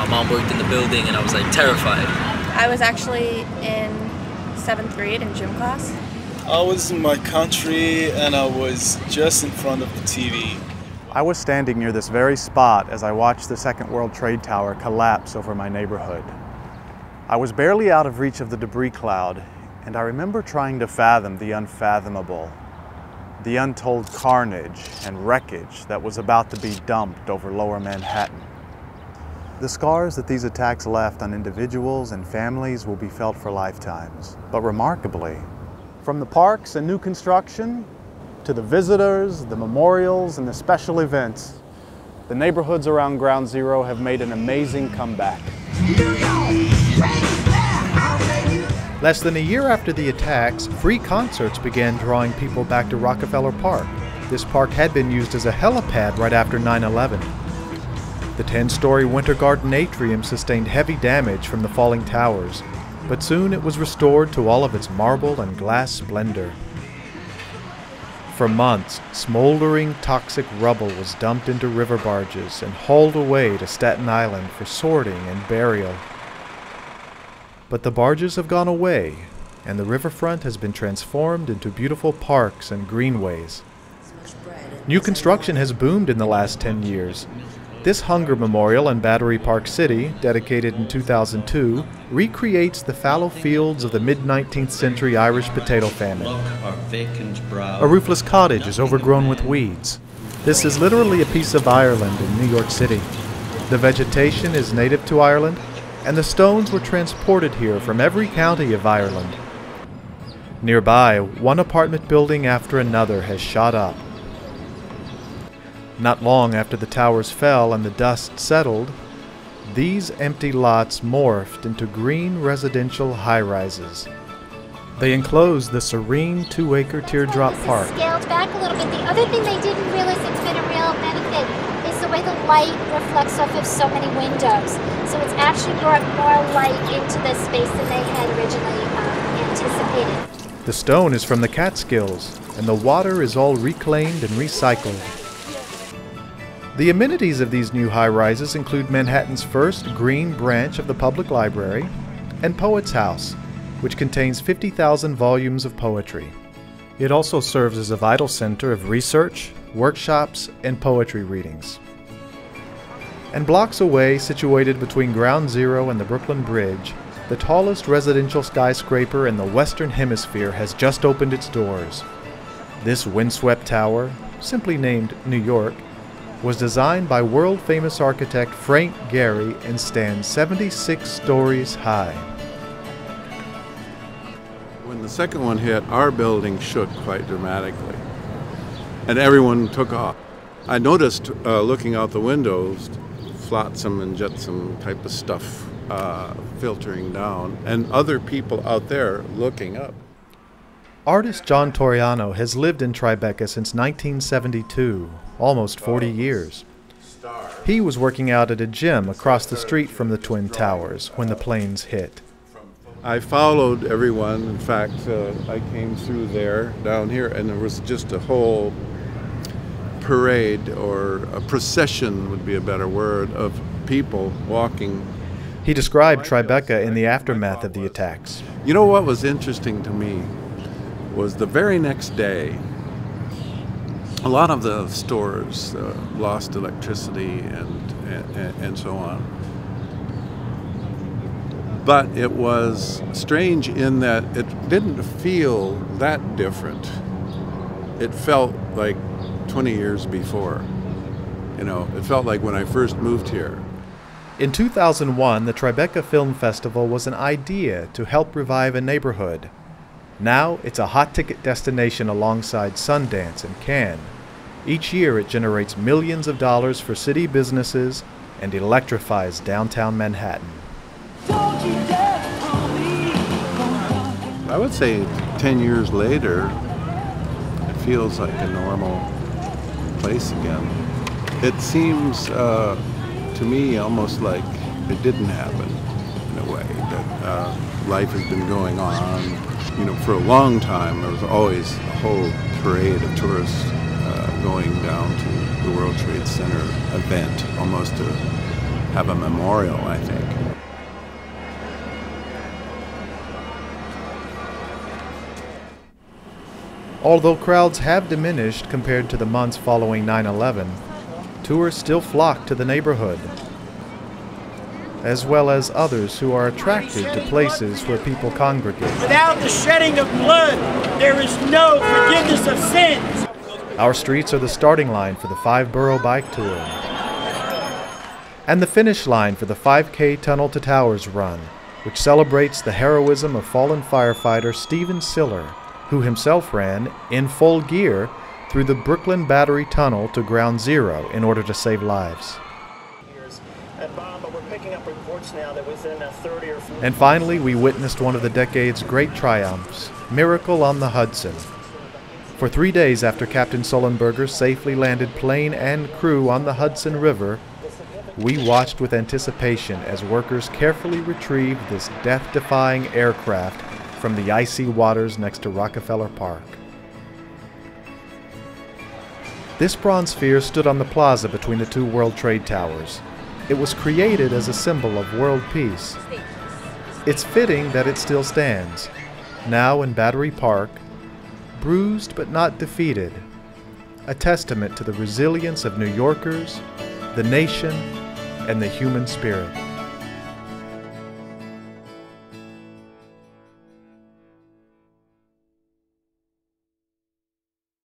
mom worked in the building, and I was like terrified. I was actually in 7th grade in gym class. I was in my country and I was just in front of the TV. I was standing near this very spot as I watched the Second World Trade Tower collapse over my neighborhood. I was barely out of reach of the debris cloud, and I remember trying to fathom the unfathomable, the untold carnage and wreckage that was about to be dumped over lower Manhattan. The scars that these attacks left on individuals and families will be felt for lifetimes. But remarkably, from the parks and new construction, to the visitors, the memorials, and the special events, the neighborhoods around Ground Zero have made an amazing comeback. Less than a year after the attacks, free concerts began drawing people back to Rockefeller Park. This park had been used as a helipad right after 9/11. The 10-story Winter Garden atrium sustained heavy damage from the falling towers, but soon it was restored to all of its marble and glass splendor. For months, smoldering toxic rubble was dumped into river barges and hauled away to Staten Island for sorting and burial. But the barges have gone away, and the riverfront has been transformed into beautiful parks and greenways. New construction has boomed in the last 10 years. This hunger memorial in Battery Park City, dedicated in 2002, recreates the fallow fields of the mid-19th century Irish potato famine. A roofless cottage is overgrown with weeds. This is literally a piece of Ireland in New York City. The vegetation is native to Ireland, and the stones were transported here from every county of Ireland. Nearby, one apartment building after another has shot up. Not long after the towers fell and the dust settled, these empty lots morphed into green residential high-rises. They enclosed the serene 2-acre teardrop park. Scaled back a little bit. The other thing they didn't realize that's been a real benefit is the way the light reflects off of so many windows. So it's actually brought more light into the space than they had originally anticipated. The stone is from the Catskills, and the water is all reclaimed and recycled. The amenities of these new high-rises include Manhattan's first green branch of the public library and Poets House, which contains 50,000 volumes of poetry. It also serves as a vital center of research, workshops, and poetry readings. And blocks away, situated between Ground Zero and the Brooklyn Bridge, the tallest residential skyscraper in the Western Hemisphere has just opened its doors. This windswept tower, simply named New York, was designed by world-famous architect Frank Gehry and stands 76 stories high. When the second one hit, our building shook quite dramatically, and everyone took off. I noticed, looking out the windows, flotsam and jetsam type of stuff filtering down, and other people out there looking up. Artist John Toriano has lived in TriBeCa since 1972, almost 40 years. He was working out at a gym across the street from the Twin Towers when the planes hit. I followed everyone. In fact, I came through there, down here, and there was just a whole parade, or a procession would be a better word, of people walking. He described TriBeCa in the aftermath of the attacks. You know what was interesting to me was the very next day, a lot of the stores lost electricity and so on. But it was strange in that it didn't feel that different. It felt like 20 years before. You know, it felt like when I first moved here. In 2001, the TriBeCa Film Festival was an idea to help revive a neighborhood. Now it's a hot-ticket destination alongside Sundance and Cannes. Each year it generates millions of dollars for city businesses and electrifies downtown Manhattan. I would say 10 years later, it feels like a normal place again. It seems to me almost like it didn't happen in a way, that life has been going on. You know, for a long time, there was always a whole parade of tourists going down to the World Trade Center event, almost have a memorial, I think. Although crowds have diminished compared to the months following 9/11, tourists still flock to the neighborhood, as well as others who are attracted to places where people congregate. Without the shedding of blood, there is no forgiveness of sins. Our streets are the starting line for the 5-borough bike tour, and the finish line for the 5K Tunnel to Towers run, which celebrates the heroism of fallen firefighter Stephen Siller, who himself ran in full gear through the Brooklyn Battery Tunnel to Ground Zero in order to save lives. And finally, we witnessed one of the decade's great triumphs, Miracle on the Hudson. For 3 days after Captain Sullenberger safely landed plane and crew on the Hudson River, we watched with anticipation as workers carefully retrieved this death-defying aircraft from the icy waters next to Rockefeller Park. This bronze sphere stood on the plaza between the two World Trade Towers. It was created as a symbol of world peace. It's fitting that it still stands, now in Battery Park, bruised but not defeated, a testament to the resilience of New Yorkers, the nation, and the human spirit.